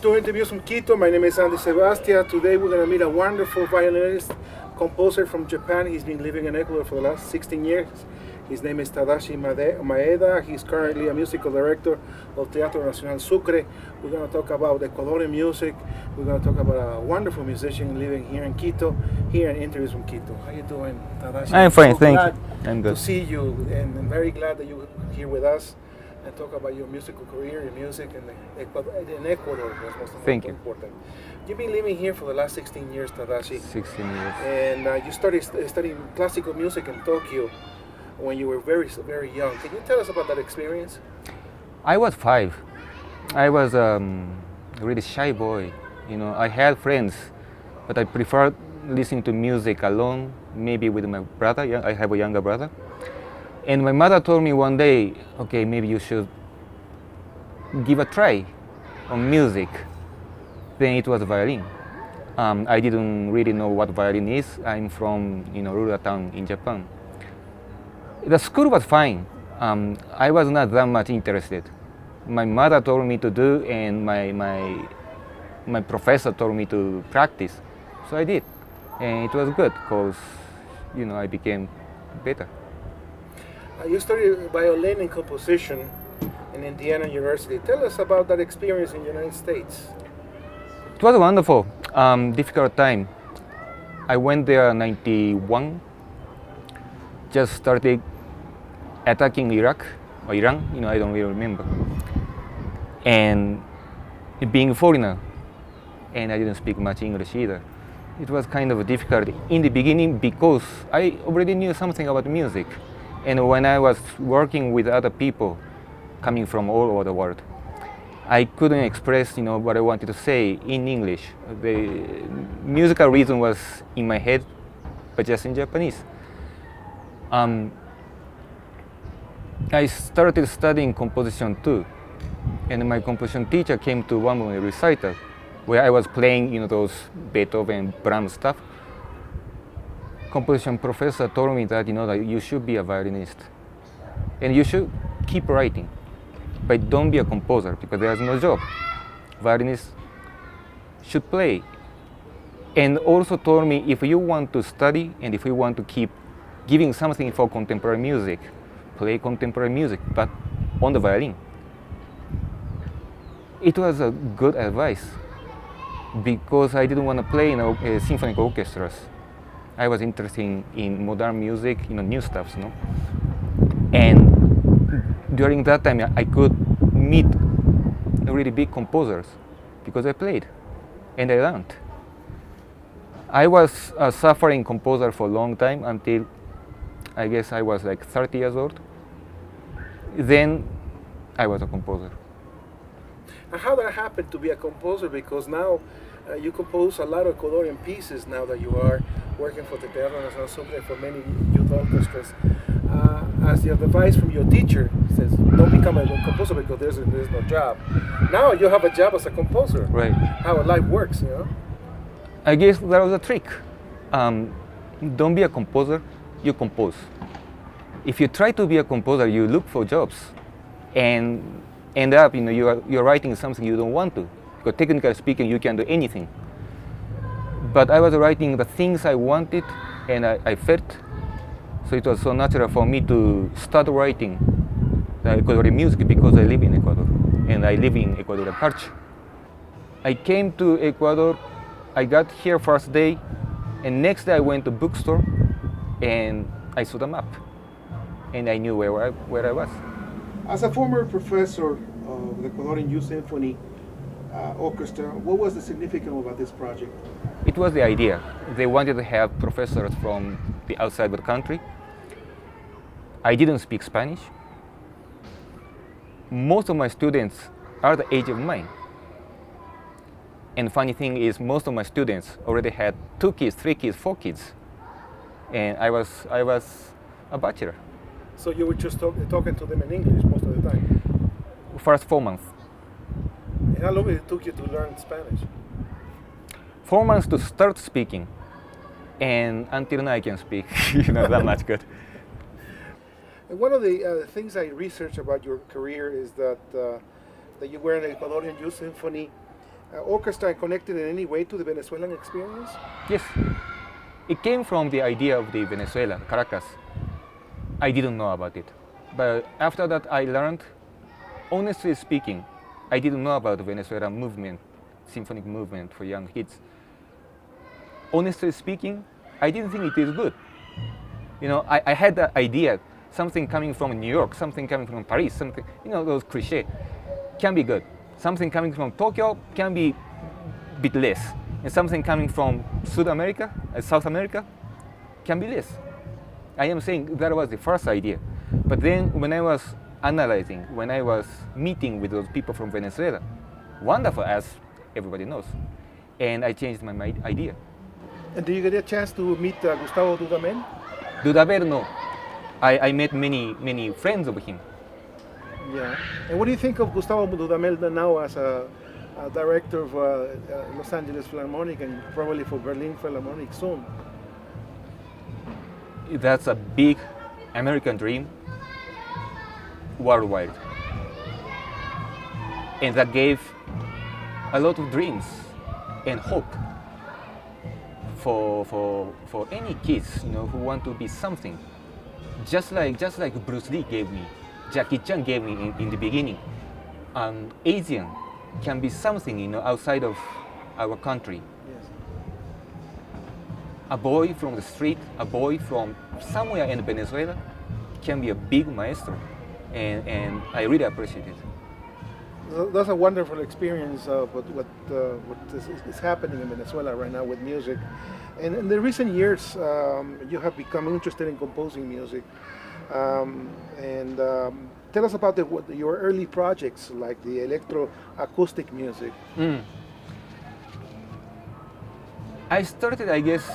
to interviews from Quito. My name is Andy Sebastian. Today we're going to meet a wonderful violinist, composer from Japan. He's been living in Ecuador for the last 16 years. His name is Tadashi Maeda. He's currently a musical director of Teatro Nacional Sucre. We're going to talk about Ecuadorian music. We're going to talk about a wonderful musician living here in Quito, here in interviews from Quito. How you doing, Tadashi? I'm fine, so thank glad you. I'm good. to see you, and I'm very glad that you're here with us and talk about your musical career, your music in Ecuador. That's most Thank you. important. You've been living here for the last 16 years, Tadashi. 16 years. And you started studying classical music in Tokyo when you were very, very young. Can you tell us about that experience? I was 5. I was a really shy boy. You know, I had friends, but I preferred listening to music alone, maybe with my brother. I have a younger brother. And my mother told me one day, okay, maybe you should give a try on music. Then it was violin. I didn't really know what violin is. I'm from rural town in Japan. The school was fine. I was not that much interested. My mother told me to do, and my professor told me to practice. So I did, and it was good because I became better. You studied violin and composition in Indiana University. Tell us about that experience in the United States. It was a wonderful, difficult time. I went there in '91. Just started attacking Iraq or Iran. I don't really remember. And being a foreigner, and I didn't speak much English either. It was kind of difficult in the beginning because I already knew something about music. And when I was working with other people coming from all over the world, I couldn't express, what I wanted to say in English. The musical reason was in my head, but just in Japanese. I started studying composition too, and my composition teacher came to one of my recital where I was playing, those Beethoven, Brahms stuff. Composition professor told me that that you should be a violinist and you should keep writing, but don't be a composer because there's no job. Violinists should play. And also told me if you want to study and if you want to keep giving something for contemporary music, play contemporary music, but on the violin. It was a good advice because I didn't want to play in symphonic orchestras. I was interested in modern music, new stuff, And during that time, I could meet really big composers because I played and I learned. I was a suffering composer for a long time until I guess I was like 30 years old. Then I was a composer. And how did that happen to be a composer? Because now you compose a lot of Ecuadorian pieces now that you are working for the Teatro Nacional Sucre for many youth orchestras. As the advice from your teacher says, don't become a composer because there's no job. Now you have a job as a composer. Right. How life works, I guess that was a trick. Don't be a composer, you compose. If you try to be a composer, you look for jobs and end up, you're writing something you don't want to. Because technically speaking, you can do anything. But I was writing the things I wanted and I felt. So it was so natural for me to start writing the Ecuadorian music because I live in Ecuador and I live in Ecuadorian culture. I came to Ecuador, I got here first day, and next day I went to bookstore and I saw the map and I knew where I was. As a former professor of the Ecuadorian Youth Symphony Orchestra, what was the significance about this project? It was the idea. They wanted to have professors from the outside of the country. I didn't speak Spanish. Most of my students are the age of mine. And funny thing is, most of my students already had 2 kids, 3 kids, 4 kids. And I was a bachelor. So you were just talking to them in English most of the time? First 4 months. And how long it took you to learn Spanish? 4 months to start speaking, and until now I can speak that much good. And one of the things I researched about your career is that you were in the Ecuadorian Youth Symphony orchestra connected in any way to the Venezuelan experience? Yes, it came from the idea of the Venezuela, Caracas. I didn't know about it. But after that I learned, honestly speaking, I didn't know about the Venezuela movement, symphonic movement for young kids. Honestly speaking, I didn't think it is good. You know, I had the idea, something coming from New York, something coming from Paris, something, you know, those cliché, can be good. Something coming from Tokyo can be a bit less. And something coming from South America, can be less. I am saying that was the first idea. But then when I was analyzing, when I was meeting with those people from Venezuela, wonderful as everybody knows, and I changed my idea. And do you get a chance to meet Gustavo Dudamel? Dudamel, no. I met many friends of him. Yeah. And what do you think of Gustavo Dudamel now as a director of Los Angeles Philharmonic and probably for Berlin Philharmonic soon? That's a big American dream worldwide. And that gave a lot of dreams and hope for any kids, you know, who want to be something. Just like Bruce Lee gave me, Jackie Chan gave me in the beginning. An Asian can be something, you know, outside of our country. Yes. A boy from the street, a boy from somewhere in Venezuela can be a big maestro, and I really appreciate it. That's a wonderful experience of what is happening in Venezuela right now with music. And in the recent years, you have become interested in composing music. Tell us about your early projects, like the electroacoustic music. I started, I guess,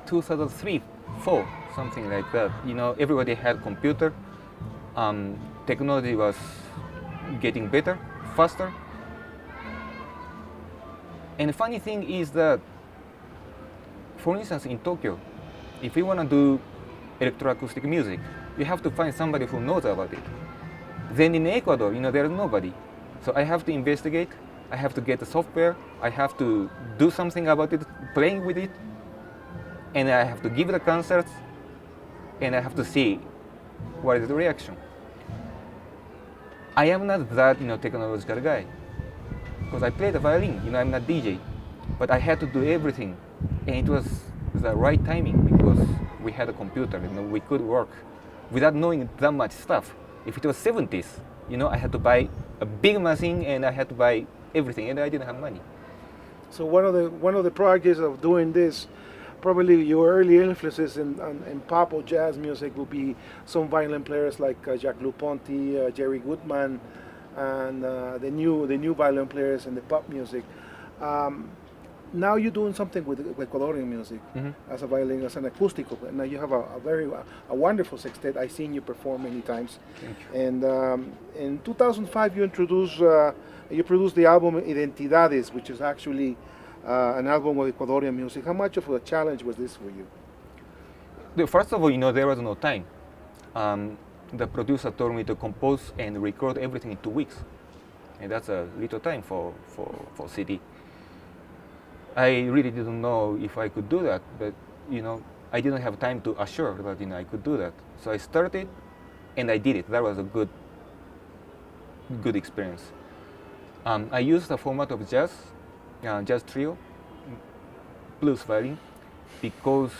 2003, 4, something like that. You know, everybody had computer. Technology was getting better, faster. And the funny thing is that, for instance, in Tokyo, if you want to do electroacoustic music, you have to find somebody who knows about it. Then in Ecuador, you know, there's nobody. So I have to investigate, I have to get the software, I have to do something about it, playing with it, and I have to give the concerts, and I have to see what is the reaction. I am not that, you know, technological guy, because I play the violin, you know, I'm not DJ, but I had to do everything, and it was the right timing because we had a computer, you know, we could work without knowing that much stuff. If it was 70s, you know, I had to buy a big machine and I had to buy everything, and I didn't have money. So one of the projects of doing this, probably your early influences in pop or jazz music will be some violin players like Jacques Ponty, Jerry Goodman, and the new violin players in the pop music. Now you're doing something with Ecuadorian music as a violin, as an acoustic. Now you have a wonderful sextet. I've seen you perform many times. Thank you. And in 2005 you produced the album Identidades, which is actually an album of Ecuadorian music. How much of a challenge was this for you? First of all, you know, there was no time. The producer told me to compose and record everything in 2 weeks, and that's a little time for CD. I really didn't know if I could do that, but you know, I didn't have time to assure that, you know, I could do that. So I started, and I did it. That was a good experience. I used the format of jazz trio, blues violin, because,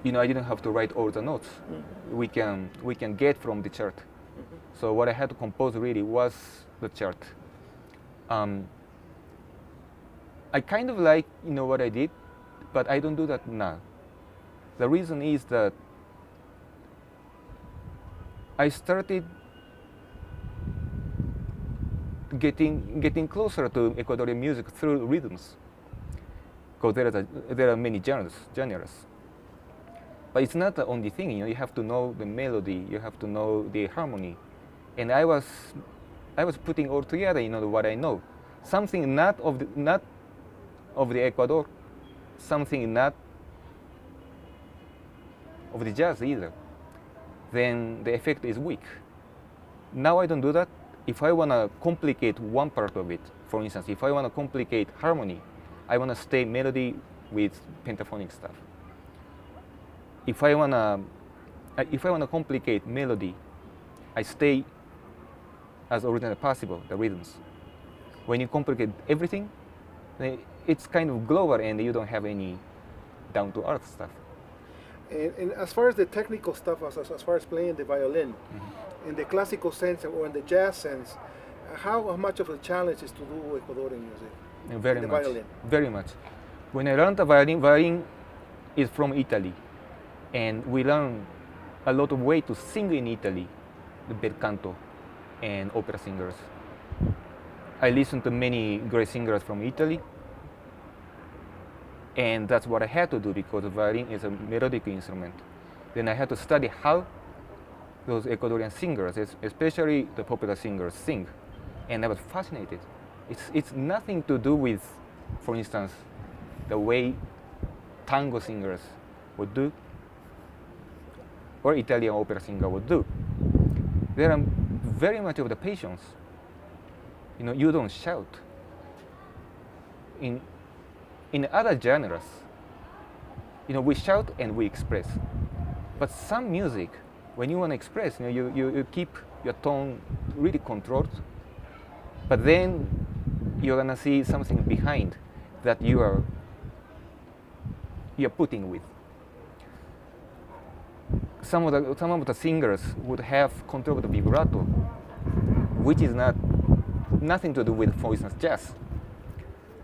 you know, I didn't have to write all the notes. We can get from the chart. So what I had to compose really was the chart. I kind of like, you know, what I did, but I don't do that now. The reason is that I started getting closer to Ecuadorian music through rhythms, because there are many genres. But it's not the only thing, you know. You have to know the melody, you have to know the harmony, and I was putting all together, you know, what I know, something not of the Ecuador, something not of the jazz either. Then the effect is weak. Now I don't do that. If I want to complicate one part of it, For instance, if I want to complicate harmony, I want to stay melody with pentaphonic stuff. If I want to complicate melody, I stay as original as possible, the rhythms. When you complicate everything, it's kind of global and you don't have any down-to-earth stuff. And as far as the technical stuff, as far as playing the violin, in the classical sense or in the jazz sense, how much of a challenge is to do Ecuadorian music? Very the much. Violin? Very much. When I learned the violin is from Italy, and we learn a lot of way to sing in Italy, the bel canto and opera singers. I listened to many great singers from Italy, and that's what I had to do because the violin is a melodic instrument. Then I had to study how those Ecuadorian singers, especially the popular singers, sing, and I was fascinated. It's nothing to do with, for instance, the way tango singers would do, or Italian opera singer would do. There are very much of the patience. You don't shout. In other genres, we shout and we express. But some music, when you want to express, you keep your tone really controlled. But then you're gonna see something behind that you're putting with. Some of the singers would have control of the vibrato, which is nothing to do with, for instance, jazz.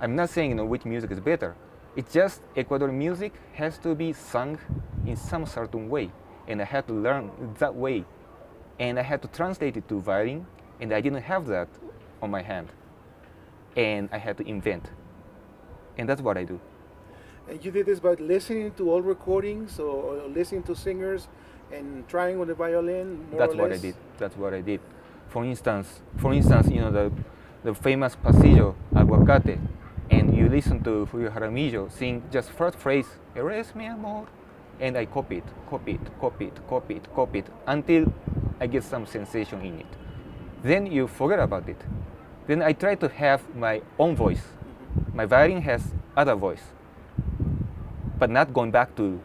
I'm not saying which music is better. It's just Ecuadorian music has to be sung in some certain way, and I had to learn that way, and I had to translate it to violin, and I didn't have that on my hand, and I had to invent, and that's what I do. And you did this by listening to old recordings or listening to singers and trying with the violin, more That's or what less? I did. That's what I did. For instance, the famous pasillo, aguacate, and you listen to Julio Jaramillo sing just first phrase, eres mi amor, and I copy it, until I get some sensation in it. Then you forget about it. Then I try to have my own voice. My violin has other voice, but not going back to,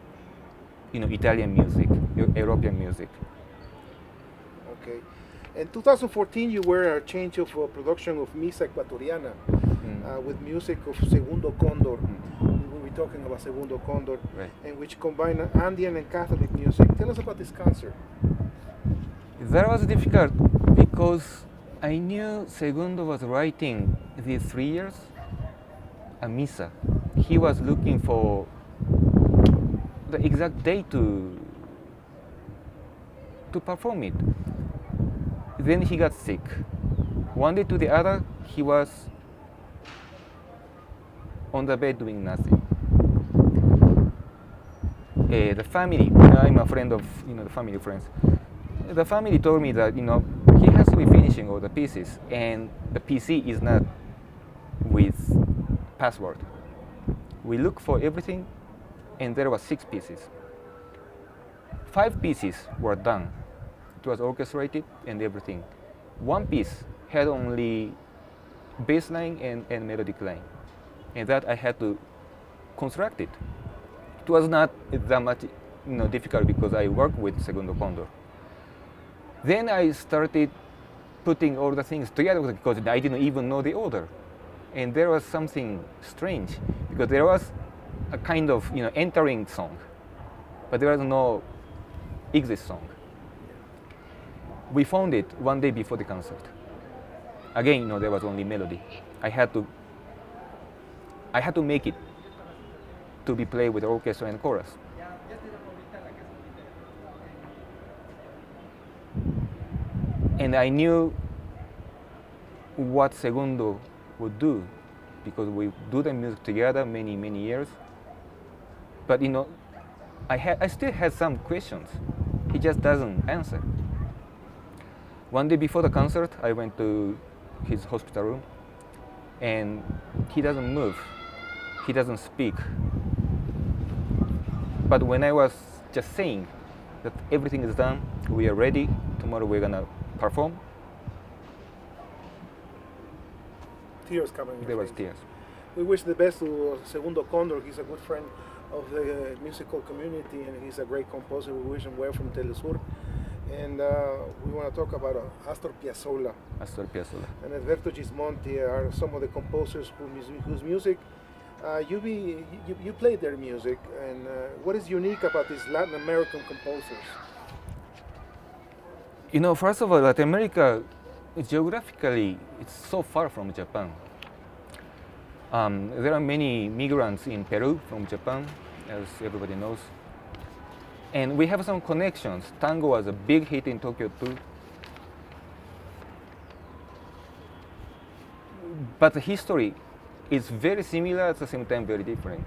Italian music, European music. Okay. In 2014, you were a change of production of Misa Ecuatoriana with music of Segundo Condor. We will be talking about Segundo Condor, Right. and which combine Andean and Catholic music. Tell us about this concert. That was difficult because I knew Segundo was writing these 3 years a misa. He was looking for the exact day to perform it. Then he got sick. One day to the other, he was on the bed doing nothing. The family, I'm a friend of the family friends. The family told me that he has to be finishing all the pieces, and the PC is not with password. We look for everything, and there were 6 pieces. 5 pieces were done. It was orchestrated and everything. 1 piece had only bass line and melodic line, and that I had to construct it. It was not that much difficult because I worked with Segundo Condor. Then I started putting all the things together because I didn't even know the order. And there was something strange because there was a kind of entering song, but there was no exit song. We found it one day before the concert. Again, there was only melody. I had to make it to be played with orchestra and chorus. And I knew what Segundo would do because we do the music together many years. But I still had some questions. He just doesn't answer. One day before the concert, I went to his hospital room, and he doesn't move. He doesn't speak. But when I was just saying that everything is done, we are ready, tomorrow we're gonna perform, tears coming. There was tears. We wish the best to Segundo Condor. He's a good friend of the musical community, and he's a great composer. We wish him well from Telesur. And we want to talk about Astor Piazzolla. Astor Piazzolla. And Alberto Gismonti are some of the composers whose music you played their music. And what is unique about these Latin American composers? You know, first of all, Latin America, geographically, it's so far from Japan. There are many migrants in Peru from Japan, as everybody knows. And we have some connections. Tango was a big hit in Tokyo too. But the history is very similar, at the same time very different.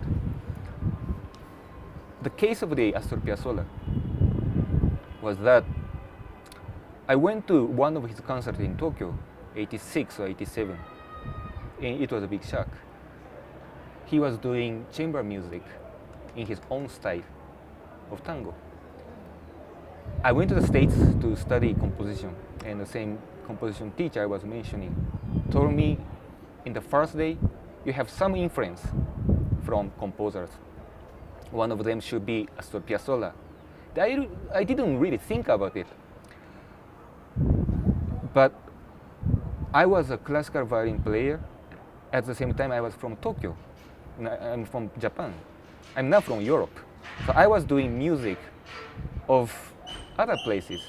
The case of the Astor Piazzolla was that I went to one of his concerts in Tokyo, 86 or 87, and it was a big shock. He was doing chamber music in his own style of tango. I went to the States to study composition, and the same composition teacher I was mentioning told me in the first day, you have some influence from composers. One of them should be Astor Piazzolla. I didn't really think about it. But I was a classical violin player. At the same time, I was from Tokyo. I'm from Japan. I'm not from Europe. So I was doing music of other places.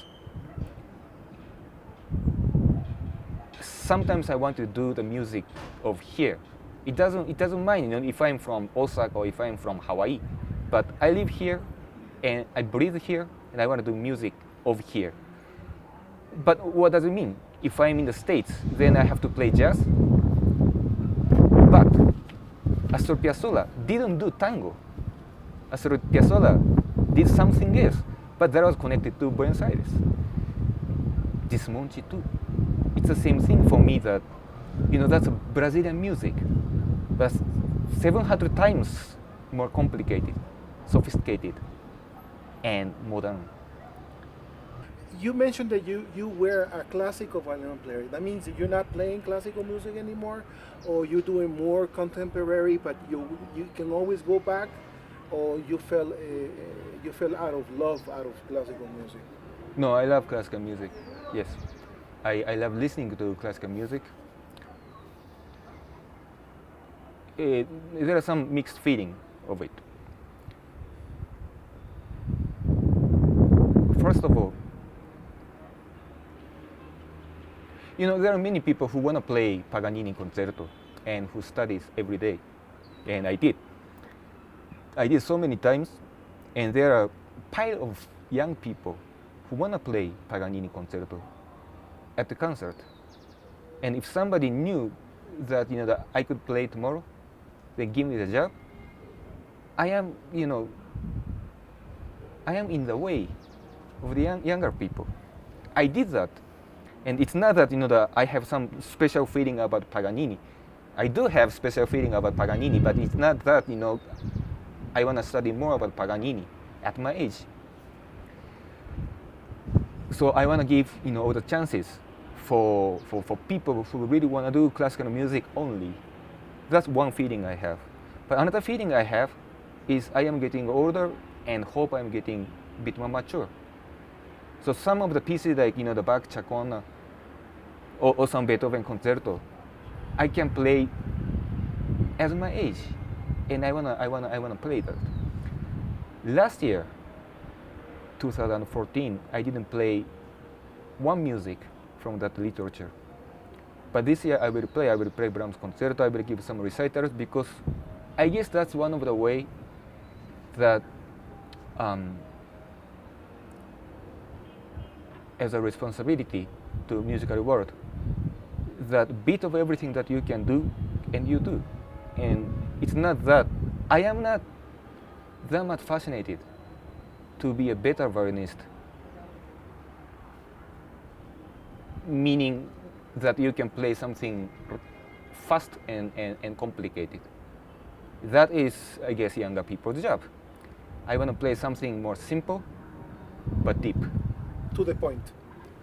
Sometimes I want to do the music of here. It doesn't mind, you know, if I'm from Osaka or if I'm from Hawaii. But I live here and I breathe here and I want to do music of here. But what does it mean? If I'm in the States, then I have to play jazz. But Astor Piazzolla didn't do tango. Astor Piazzolla did something else, but that was connected to Buenos Aires. Gismonti too. It's the same thing for me that, you know, that's Brazilian music, but 700 times more complicated, sophisticated, and modern. You mentioned that you were a classical violin player. That means that you're not playing classical music anymore, or you're doing more contemporary, but you can always go back, or you fell out of love out of classical music. No, I love classical music. Yes, I love listening to classical music. There are some mixed feeling of it. First of all, you know, there are many people who want to play Paganini concerto and who studies every day, and I did. I did so many times, and there are a pile of young people who want to play Paganini concerto at the concert. And if somebody knew that, you know, that I could play tomorrow, they give me the job, I am, you know, I am in the way of the younger people. I did that. And it's not that, you know, that I have some special feeling about Paganini. I do have special feeling about Paganini, but it's not that, you know, I want to study more about Paganini at my age. So I want to give, you know, all the chances for people who really want to do classical music only. That's one feeling I have. But another feeling I have is I am getting older and hope I'm getting a bit more mature. So some of the pieces like, you know, the Bach Chaconne or some Beethoven concerto, I can play as my age, and I wanna play that. Last year, 2014, I didn't play one music from that literature. But this year I will play Brahms concerto, I will give some recitals, because I guess that's one of the way that as a responsibility to musical world, that bit of everything that you can do, and you do. And it's not that, I am not that much fascinated to be a better violinist, meaning that you can play something fast and complicated. That is, I guess, younger people's job. I want to play something more simple, but deep. To the point.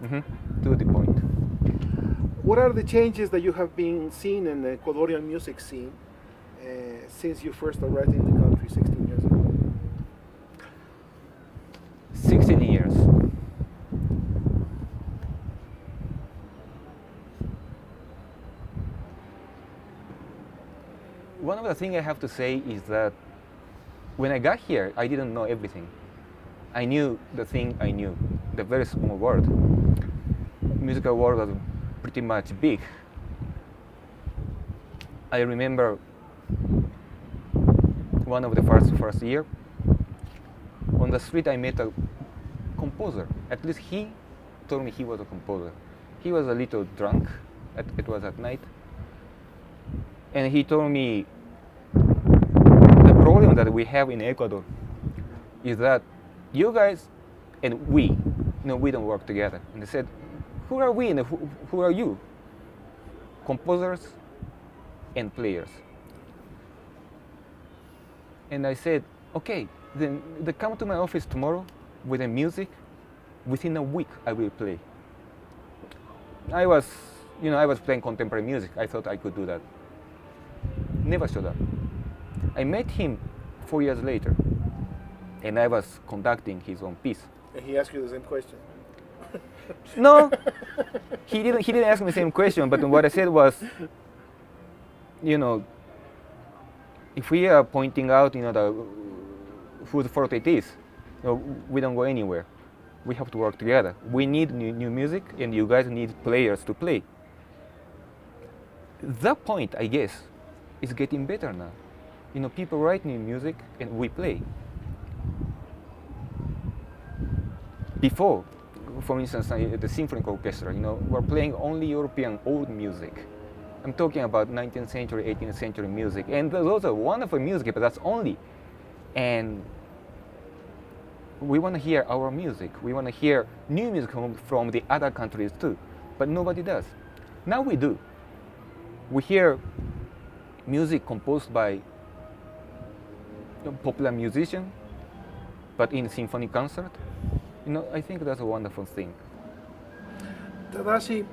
Mm-hmm. To the point. What are the changes that you have been seeing in the Ecuadorian music scene since you first arrived in the country 16 years ago? 16 years. One of the things I have to say is that when I got here, I didn't know everything. I knew the thing I knew, the very small world. Musical world was pretty much big. I remember one of the first year, on the street I met a composer. At least he told me he was a composer. He was a little drunk, it was at night. And he told me the problem that we have in Ecuador is that you guys and we don't work together. And they said, who are we and who are you? Composers and players. And I said, okay, then they come to my office tomorrow with the music. Within a week, I will play. I was playing contemporary music. I thought I could do that. Never showed up. I met him 4 years later, and I was conducting his own piece. And he asked you the same question. No, he didn't ask me the same question. But what I said was, if we are pointing out, whose fault it is, we don't go anywhere. We have to work together. We need new music, and you guys need players to play. That point, I guess, is getting better now. People write new music, and we play. Before, for instance, the symphonic orchestra, we're playing only European old music. I'm talking about 19th century, 18th century music, and those are wonderful music, but that's only. And we want to hear our music. We want to hear new music from the other countries too, but nobody does. Now we do. We hear music composed by popular musicians, but in symphony concert. I think that's a wonderful thing. Tadashi,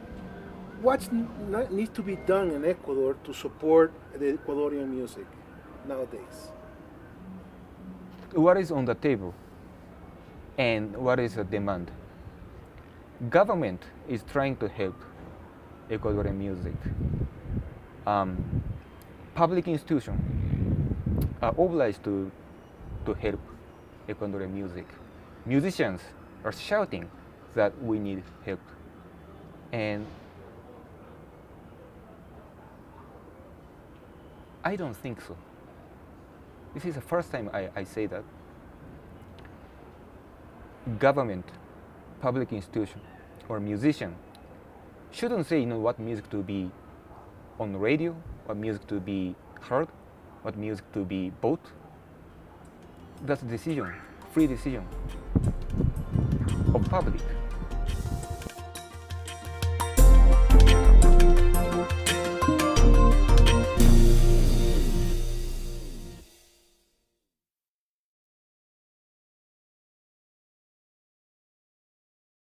what needs to be done in Ecuador to support the Ecuadorian music nowadays? What is on the table and what is the demand? Government is trying to help Ecuadorian music. Public institutions are obliged to help Ecuadorian music. Musicians are shouting that we need help. And I don't think so. This is the first time I say that. Government, public institution, or musician shouldn't say what music to be on the radio, what music to be heard, what music to be bought. That's a decision, free decision of public.